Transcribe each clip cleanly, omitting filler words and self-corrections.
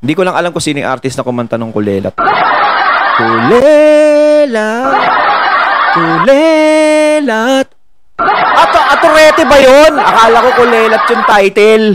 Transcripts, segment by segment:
Hindi ko lang alam kung sino yung artist na kumanta ng Kulelat. Kulelat, Kulelat. Aturete ba yun? Akala ko Kulelat yung title.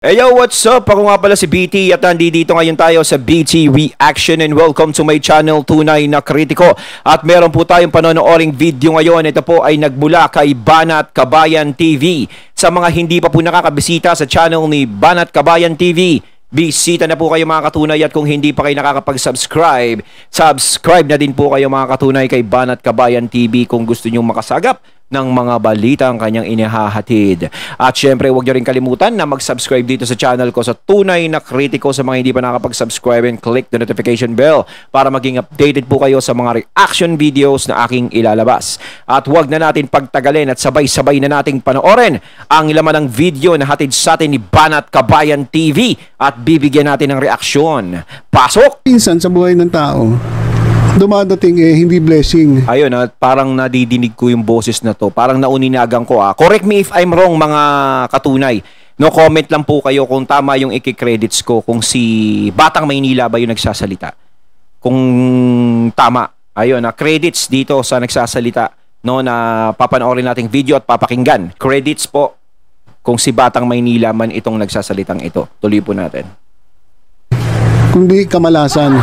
Hey yo, what's up? Ako nga pala si BT at nandito ngayon tayo sa BT Reaction and welcome to my channel, Tunay na Kritiko. At meron po tayong panonooring video ngayon. Ito po ay nagmula kay Banat Kabayan TV. Sa mga hindi pa po nakakabisita sa channel ni Banat Kabayan TV, bisita na po kayo mga katunay, at kung hindi pa kayo nakakapag-subscribe, subscribe na din po kayo mga katunay kay Banat Kabayan TV kung gusto nyo makasagap ng mga balita ang kanyang inihahatid. At syempre, huwag nyo rin kalimutan na mag-subscribe dito sa channel ko sa Tunay na Kritiko sa mga hindi pa nakapag-subscribe, and click the notification bell para maging updated po kayo sa mga reaction videos na aking ilalabas. At huwag na natin pagtagalin at sabay-sabay na nating panoorin ang laman ng video na hatid sa atin ni Banat Kabayan TV at bibigyan natin ng reaksyon. Pasok! Minsan sa buhay ng tao, dumadating hindi blessing. Ayun, at parang nadidinig ko yung boses na to. Parang nauninagan ko. Correct me if I'm wrong mga katunay. No, comment lang po kayo kung tama yung iki-credits ko, kung si Batang Maynila ba yung nagsasalita. Kung tama. Ayun, credits dito sa nagsasalita, no, na papanoorin nating video at papakinggan. Credits po kung si Batang Maynila man itong nagsasalitang ito. Tuloy po natin. Kundi kamalasan.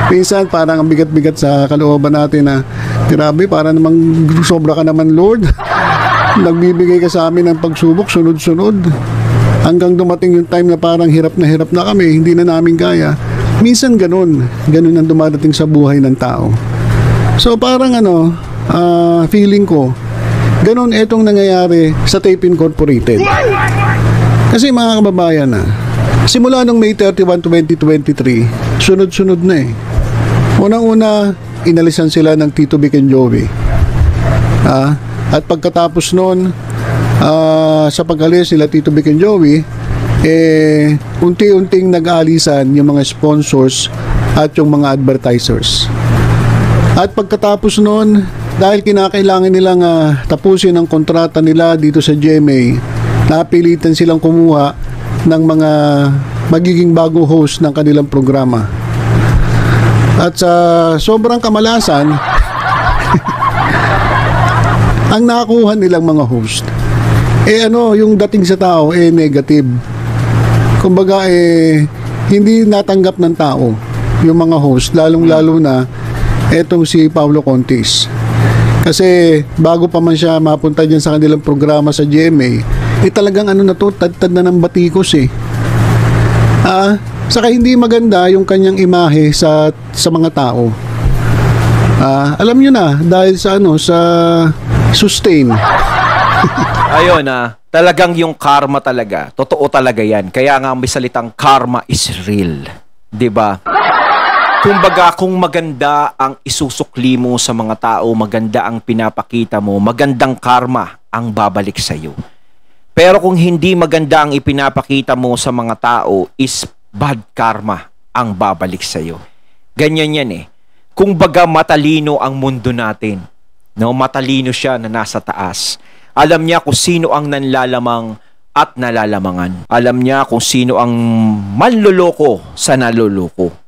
Minsan parang ang bigat-bigat sa kalooban natin na grabe, para namang sobra ka naman Lord. Nagbibigay ka sa amin ng pagsubok sunod-sunod hanggang dumating yung time na parang hirap na kami, hindi na namin kaya. Minsan ganun ang dumadating sa buhay ng tao. So parang feeling ko ganun etong nangyayari sa Tape Incorporated. Kasi mga kababayan, simula nung May 31, 2023, sunod-sunod na eh. Unang-una, inalisan sila ng Tito Vic and Joey. At pagkatapos nun, sa pag-alis nila Tito Vic and Joey, unti-unting nag-aalisan yung mga sponsors at yung mga advertisers. At pagkatapos nun, dahil kinakailangan nilang tapusin ang kontrata nila dito sa GMA, napilitan silang kumuha ng mga magiging bagong host ng kanilang programa. At sa sobrang kamalasan, ang nakuha nilang mga host, yung dating sa tao, negative. Kumbaga, hindi natanggap ng tao yung mga host, lalong-lalo na etong si Paulo Contis. Kasi bago pa man siya mapunta dyan sa kanilang programa sa GMA, talagang tad-tad na ng batikos eh. Saka hindi maganda yung kanyang imahe sa mga tao. Alam nyo na, dahil sa sa sustain. Ayun, talagang yung karma talaga, totoo talaga yan. Kaya nga may salitang karma is real. 'Di ba? Kumbaga, kung maganda ang isusukli mo sa mga tao, maganda ang pinapakita mo, magandang karma ang babalik sa iyo. Pero kung hindi maganda ang ipinapakita mo sa mga tao, is bad karma ang babalik sa iyo. Ganyan yan eh. Kung baga matalino ang mundo natin, no, matalino siya na nasa taas. Alam niya kung sino ang nanlalamang at nalalamangan. Alam niya kung sino ang manloloko sa naloloko.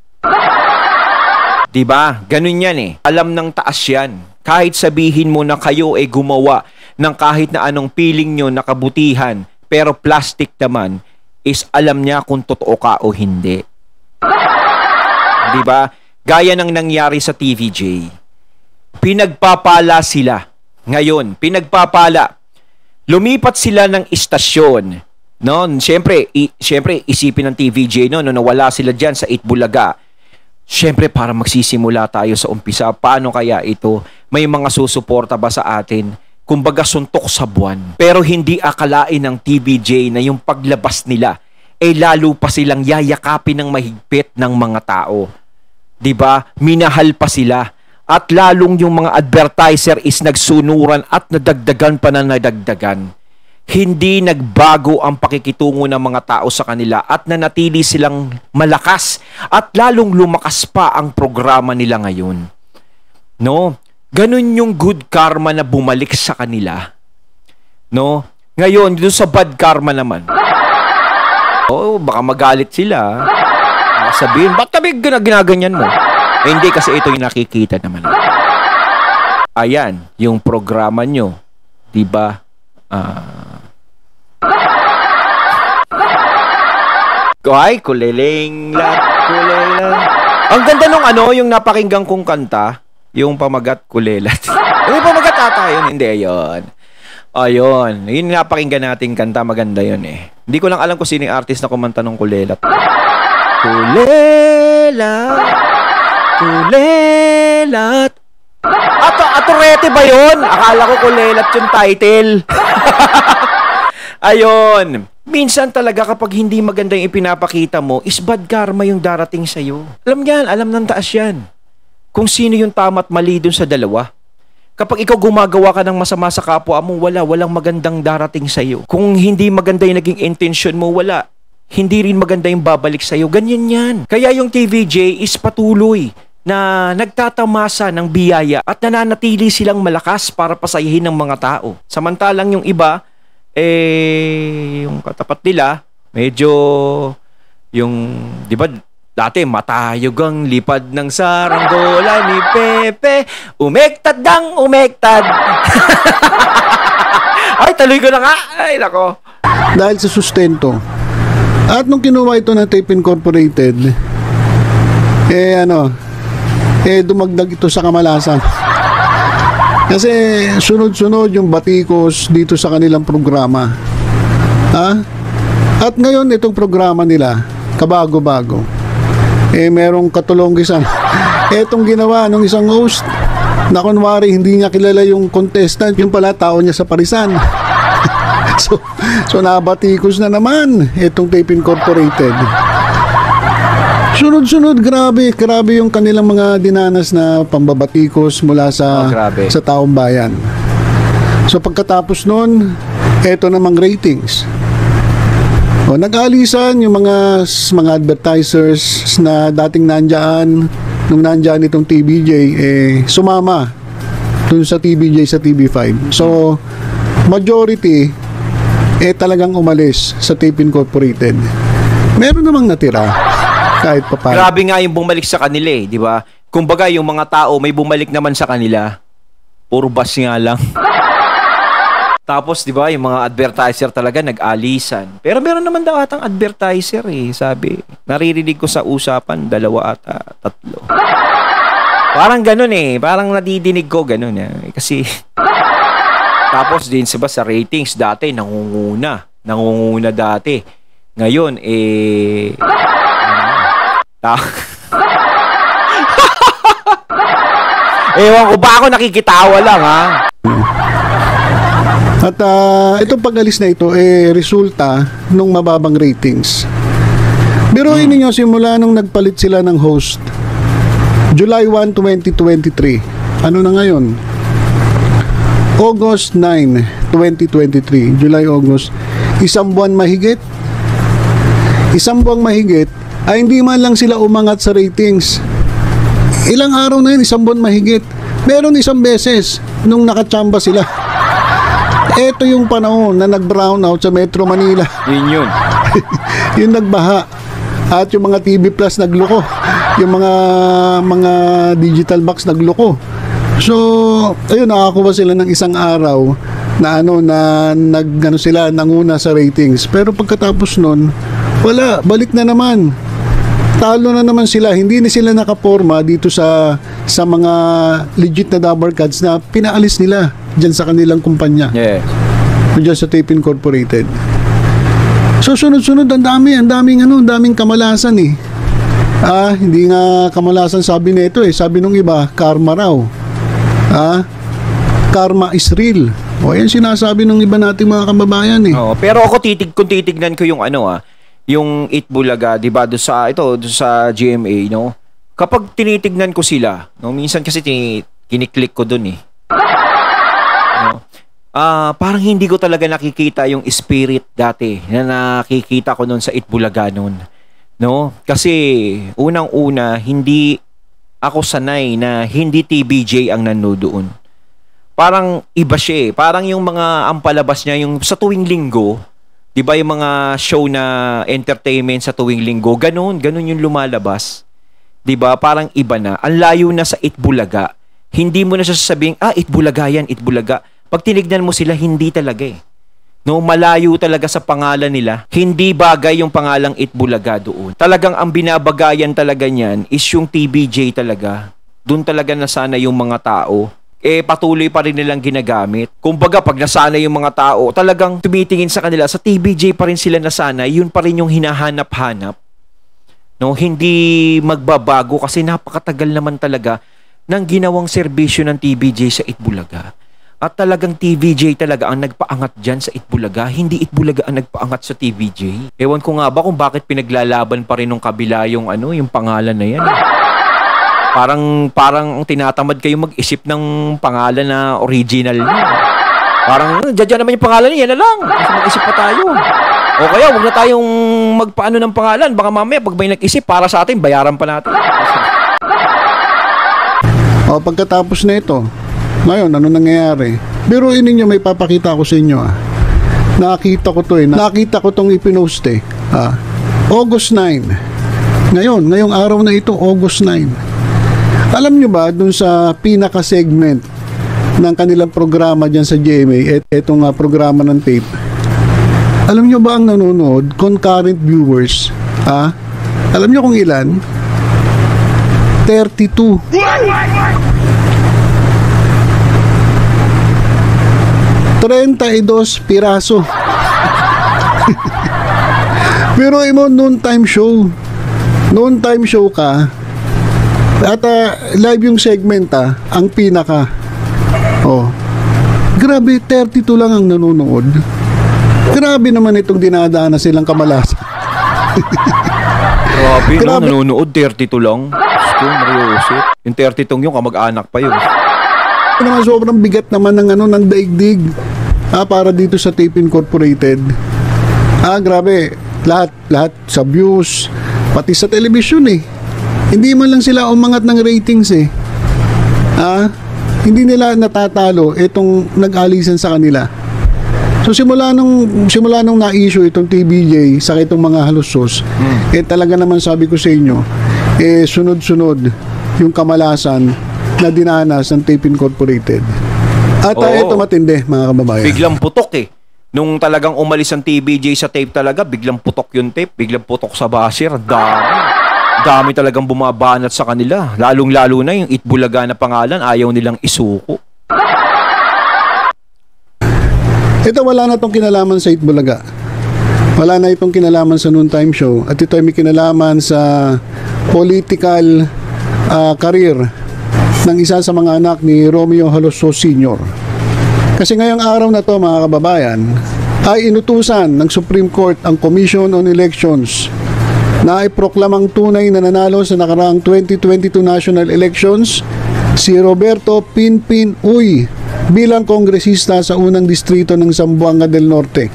Diba? Ganun yan eh. Alam ng taas yan. Kahit sabihin mo na kayo ay gumawa ng kahit na anong piling nyo na kabutihan, pero plastic naman, is alam niya kung totoo ka o hindi. Diba? Gaya ng nangyari sa TVJ. Pinagpapala sila. Ngayon, pinagpapala. Lumipat sila ng istasyon. No? Siyempre, isipin ng TVJ no, nawala sila dyan sa Itbulaga. Siyempre, para magsisimula tayo sa umpisa, paano kaya ito? May mga susuporta ba sa atin? Kumbaga suntok sa buwan. Pero hindi akalain ng TVJ na yung paglabas nila, lalo pa silang yayakapin ng mahigpit ng mga tao. 'Di ba? Minahal pa sila. At lalong yung mga advertiser is nagsunuran at nadagdagan pa na nadagdagan. hindi nagbago ang pakikitungo ng mga tao sa kanila at nanatili silang malakas at lalong lumakas pa ang programa nila ngayon. No? Ganun yung good karma na bumalik sa kanila. No? Ngayon, dito sa bad karma naman. Baka magalit sila. Baka sabihin, ba't kami ginaganyan mo? Hindi, kasi ito yung nakikita naman. Ayan, yung programa nyo. Diba? Ay, kuliling lat, kulilang. Ang ganda nung yung napakinggan kong kanta, yung pamagat kulilat. Yung pamagat ata yun, hindi yun. Ayun, yun napakinggan nating kanta, maganda yun eh. Hindi ko lang alam kung sino yung artist na kumanta ng kulilat. Kulilat, kulilat. Aturete ba yun? Akala ko kulilat yung title. Ayun. Minsan talaga kapag hindi maganda yung ipinapakita mo, is bad karma yung darating sa'yo. Alam yan, alam ng taas yan. Kung sino yung tama at mali dun sa dalawa. Kapag ikaw gumagawa ka ng masama sa kapwa mo, walang magandang darating sa'yo. Kung hindi maganda yung naging intention mo, wala. Hindi rin maganda yung babalik sa'yo. Ganyan yan. Kaya yung TVJ is patuloy na nagtatamasa ng biyaya at nananatili silang malakas para pasayahin ng mga tao. Samantalang yung iba, yung katapat nila, medyo, yung, di ba, dati matayog ang lipad ng saranggola ni Pepe, umektad dang umektad. Ay, tuloy ko na nga. Ay, nako. Dahil sa sustento. At nung kinuha ito ng Tape Incorporated, dumagdag ito sa kamalasan. Kasi sunod-sunod yung batikos dito sa kanilang programa. At ngayon itong programa nila, kabago-bago. Merong katulonggisan. Etong ginawa ng isang host na kunwari hindi niya kilala yung contestant, yung pala tao niya sa parisan. so nabatikos na naman itong Tape Incorporated. Sunod-sunod, grabe yung kanilang mga dinanas na pambabatikos mula sa taong bayan. So pagkatapos nun, eto namang ratings. Nag-alisan yung mga advertisers na dating nandyan, nung nandyan itong TVJ, sumama dun sa TVJ sa TV5. So, majority, talagang umalis sa Tape Incorporated. Meron namang natira. Kahit pa. Grabe nga yung bumalik sa kanila di ba? Kumbaga yung mga tao may bumalik naman sa kanila. Puro bas nga lang. Tapos di ba yung mga advertiser talaga nag-alisan. Pero meron naman daw atang advertiser sabi. Naririnig ko sa usapan 2 ata 3. Parang ganun parang nadidinig ko ganun kasi tapos din sa ratings dati nangunguna dati. Ngayon ewan ko ba ako nakikitawa lang At itong pag-alis na ito resulta nung mababang ratings. Biruin ninyo simula nung nagpalit sila ng host July 1, 2023. Ano na ngayon? August 9, 2023. July-August. Isang buwan mahigit ay hindi man lang sila umangat sa ratings. Ilang araw na yun, isang buwan mahigit. Meron isang beses nung nakachamba sila. Ito yung panahon na nag-brown out sa Metro Manila. Yun. Yung nagbaha. At yung mga TV Plus nagloko. Yung mga digital box nagloko. So, ayun, nakakuha sila ng isang araw na sila nanguna sa ratings. Pero pagkatapos nun, wala, balik na naman. Talo na naman sila. Hindi na sila nakaporma dito sa mga legit na Dabber Cats na pinaalis nila dyan sa kanilang kumpanya. Yeah. Dyan sa Tape Incorporated. So sunod-sunod ang daming kamalasan hindi nga kamalasan sabi nito sabi nung iba, karma raw. Karma is real. O yan sinasabi ng iba nating mga kababayan pero ako kung titignan ko yung yung Itbulaga, 'di ba, do sa GMA, no? Kapag tinitignan ko sila, no, minsan kasi kiniklik ko doon no? parang hindi ko talaga nakikita yung spirit dati na nakikita ko noon sa Itbulaga noon. No? Kasi unang-una, hindi ako sanay na hindi TVJ ang nanodoon. Parang iba siya eh. Parang yung mga ang palabas niya, yung sa tuwing linggo, di ba yung mga show na entertainment sa tuwing linggo, ganun yung lumalabas. Di ba? Parang iba na. Ang layo na sa Itbulaga. Hindi mo na siya sasabing, Itbulaga yan, Itbulaga. Pag tinignan mo sila, hindi talaga eh. No, malayo talaga sa pangalan nila. Hindi bagay yung pangalang Itbulaga doon. Talagang ang binabagayan talaga niyan is yung TVJ talaga. Doon talaga nasana yung mga tao. Patuloy pa rin nilang ginagamit. Kumbaga, pag nasana yung mga tao, talagang tumitingin sa kanila, sa TVJ pa rin sila nasana, yun pa rin yung hinahanap-hanap. No, hindi magbabago kasi napakatagal naman talaga ng ginawang serbisyo ng TVJ sa Itbulaga. At talagang TVJ talaga ang nagpaangat dyan sa Itbulaga. Hindi Itbulaga ang nagpaangat sa TVJ. Ewan ko nga ba kung bakit pinaglalaban pa rin ng kabila yung yung pangalan na yan. Parang tinatamad kayo mag-isip ng pangalan na original niya. Parang dyan naman yung pangalan niya, yan na lang. Kasi mag-isip pa tayo. O kaya huwag na tayong magpaano ng pangalan. Baka mamaya pag may nag-isip para sa atin, bayaran pa natin. O pagkatapos na ito, ngayon, ano nangyayari? Biruin ninyo, may papakita ko sa inyo. Nakita ko to eh. Nakita ko tong ipinost eh. August 9. Ngayong araw na ito, August 9. Alam nyo ba, dun sa pinaka-segment ng kanilang programa dyan sa GMA, etong programa ng tape, alam nyo ba ang nanonood, concurrent viewers, alam nyo kung ilan? 32. 32 piraso. Pero mo noon time show ka at live yung segment ang pinaka. Grabe, 32 lang ang nanonood. Grabe naman itong dinadaan na silang kamalasan. Grabe. No, nanonood 32 lang. Gusto, Mariosip. Yung 32 yung kamag-anak pa yun. Naman sobrang bigat naman ng daigdig para dito sa Tape Incorporated. Grabe, lahat sa views, pati sa television eh. Hindi man lang sila umangat ng ratings eh. Hindi nila natatalo itong nag-alisan sa kanila. So simula nung na-issue itong TVJ sa itong mga halusos, talaga naman sabi ko sa inyo, sunod-sunod yung kamalasan na dinanas ng Tape Incorporated. At ito matindi, mga kababayan. Biglang putok eh. Nung talagang umalis ang TVJ sa tape talaga, biglang putok yung tape, biglang putok sa basher. Dami talagang bumabanat sa kanila. Lalong-lalo na yung Itbulaga na pangalan, ayaw nilang isuko. Ito wala na itong kinalaman sa Itbulaga. Wala na itong kinalaman sa noontime show. At ito ay may kinalaman sa political career ng isa sa mga anak ni Romeo Halosos Sr. Kasi ngayong araw na to, mga kababayan, ay inutusan ng Supreme Court ang Commission on Elections na iproklamang tunay na nanalo sa nakaraang 2022 national elections si Roberto Pinpin Uy bilang kongresista sa unang distrito ng Zamboanga del Norte.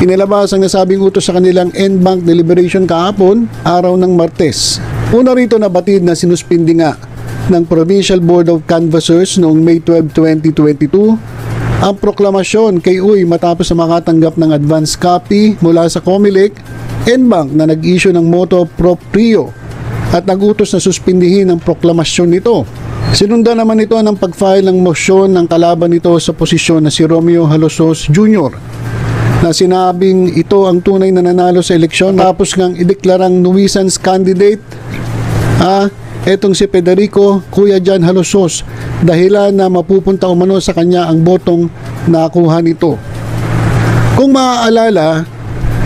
Inilabas ang nasabing utos sa kanilang en banc deliberation kahapon, araw ng Martes. Una rito nabatid na sinuspindi nga ng Provincial Board of Canvassers noong May 12, 2022 ang proklamasyon kay Uy matapos na makatanggap ng advance copy mula sa COMELEC en-banc na nag-issue ng moto proprio at nagutos na suspindihin ang proklamasyon nito. Sinundan naman ito ng pag-file ng motion ng kalaban nito sa posisyon na si Romeo Halosos Jr. na sinabing ito ang tunay na nanalo sa eleksyon tapos ngang ideklarang nuisance candidate etong si Federico Kuya Jan Halosos dahilan na mapupunta umano sa kanya ang botong nakuha nito. Kung maaalala,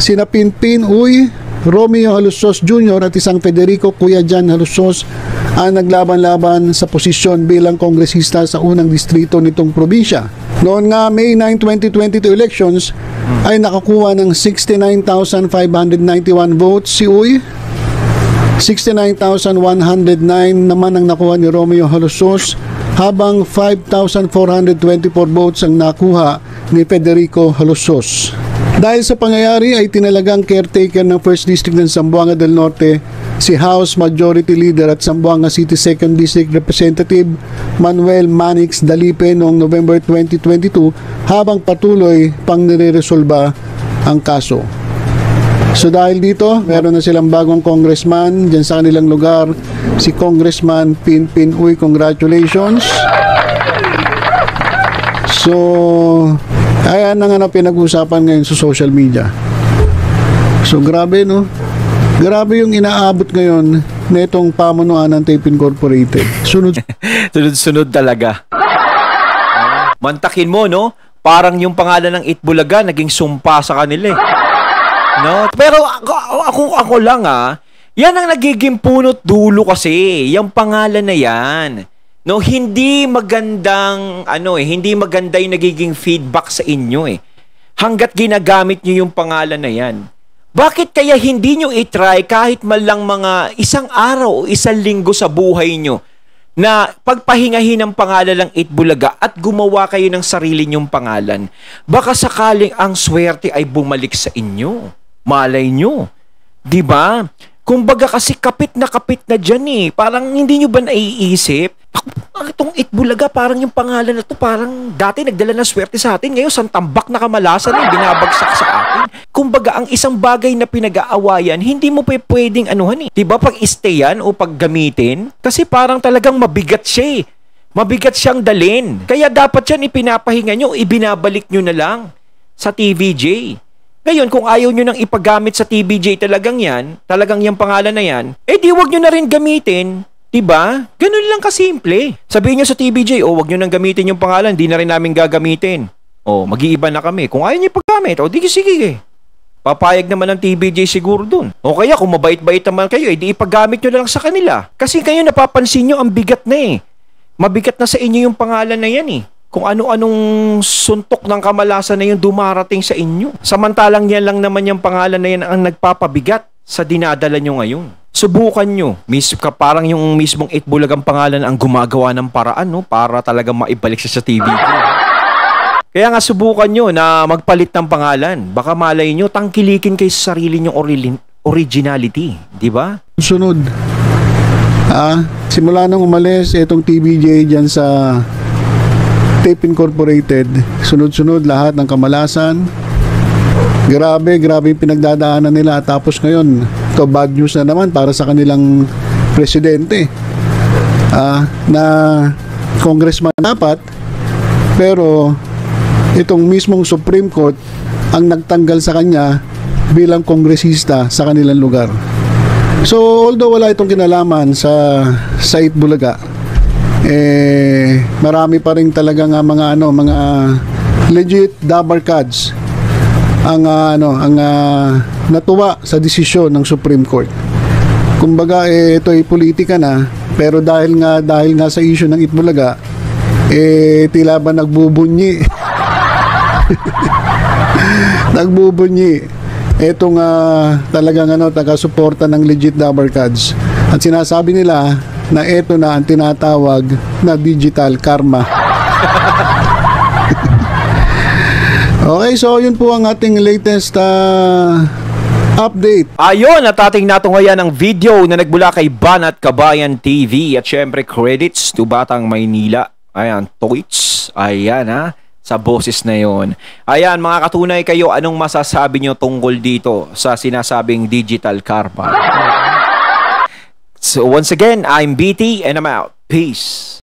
sina Pinpin Uy, Romeo Halosos Jr. at isang Federico Kuya Jan Halosos ang naglaban-laban sa posisyon bilang kongresista sa unang distrito nitong probinsya. Noon nga May 9, 2022 elections ay nakakuha ng 69,591 votes si Uy. 69,109 naman ang nakuha ni Romeo Halosos habang 5,424 votes ang nakuha ni Federico Halosos. Dahil sa pangyayari ay tinalagang caretaker ng 1st District ng Zamboanga del Norte si House Majority Leader at Zamboanga City 2nd District Representative Manuel Manix Dalipe noong November 2022 habang patuloy pang nire-resolba ang kaso. So dahil dito, meron na silang bagong congressman dyan sa kanilang lugar, si Congressman Pinpin Uy. Congratulations. So, ayan na nga pinag-usapan ngayon sa social media. So grabe, no? Grabe yung inaabot ngayon na itong pamunuan ng Tape Incorporated. Sunod-sunod talaga. Mantakin mo, no? Parang yung pangalan ng Itbulaga naging sumpa sa kanila eh. No? Pero ako lang yan ang nagiging punot dulo kasi, yung pangalan na yan. No, hindi magandang hindi maganda yung nagiging feedback sa inyo eh. Hangga't ginagamit niyo yung pangalan na yan. Bakit kaya hindi niyo i-try kahit man lang mga isang araw o isang linggo sa buhay niyo na pagpahingahin ng pangalan ng Itbulaga at gumawa kayo ng sarili niyong pangalan? Baka sakaling ang swerte ay bumalik sa inyo. Malay nyo. Diba? Kumbaga kasi kapit na dyan eh. Parang hindi nyo ba naiisip? Itong Itbulaga, parang yung pangalan na to, parang dati nagdala ng swerte sa atin. Ngayon, santambak na kamalasan yung binabagsak sa atin. Kumbaga, ang isang bagay na pinag-aawayan, hindi mo pa pwedeng anuhan eh. Diba? Pag-stayan o paggamitin, kasi parang talagang mabigat siya eh. Mabigat siyang dalin. Kaya dapat yan ipinapahinga nyo, ibinabalik nyo na lang sa TVJ. Ngayon, kung ayaw nyo nang ipagamit sa TVJ talagang yung pangalan na yan, di wag nyo na rin gamitin. Diba? Ganun lang kasimple. Sabihin nyo sa TVJ, wag nyo nang gamitin yung pangalan, di na rin namin gagamitin. Mag-iiba na kami. Kung ayaw nyo ipagamit, di sige. Papayag naman ng TVJ siguro dun. O kaya, kung mabait-bait naman kayo, di ipagamit nyo na lang sa kanila. Kasi kayo napapansin nyo, ang bigat na eh. Mabigat na sa inyo yung pangalan na yan eh. Kung ano-anong suntok ng kamalasan na yung dumarating sa inyo. Samantalang yan lang naman yung pangalan na yan ang nagpapabigat sa dinadala nyo ngayon. Subukan nyo. Parang yung mismong Itbulagang pangalan ang gumagawa ng paraan, no? Para talagang maibalik siya sa TV. Kaya nga subukan nyo na magpalit ng pangalan. Baka malay nyo, tangkilikin kayo sa sarili nyong originality. Diba? Sunod. Simula nang umalis itong TVJ dyan sa Tape Incorporated, sunod-sunod lahat ng kamalasan. Grabe yung pinagdadaanan nila. Tapos ngayon, ito bad news na naman para sa kanilang presidente. Na congressman dapat, pero itong mismong Supreme Court ang nagtanggal sa kanya bilang kongresista sa kanilang lugar. So, although wala itong kinalaman sa Itbulaga, marami pa rin talaga mga legit dabarkads ang natuwa sa desisyon ng Supreme Court. Kumbaga ito ay politika na, pero dahil nga sa issue ng Itbulaga, tila ba nagbubunyi. Nagbubunyi etong talagang taga-suporta ng legit dabarkads. At sinasabi nila na ito na ang tinatawag na digital karma. Okay, so yun po ang ating latest update. Ayun, at ating natunghayan ang video na nagbula kay Banat Kabayan TV. At syempre, credits to Batang Maynila. Ayan, tweets. Ayan sa boses na yon. Ayan, mga katunay kayo, anong masasabi nyo tungkol dito sa sinasabing digital karma? So once again, I'm BT and I'm out. Peace.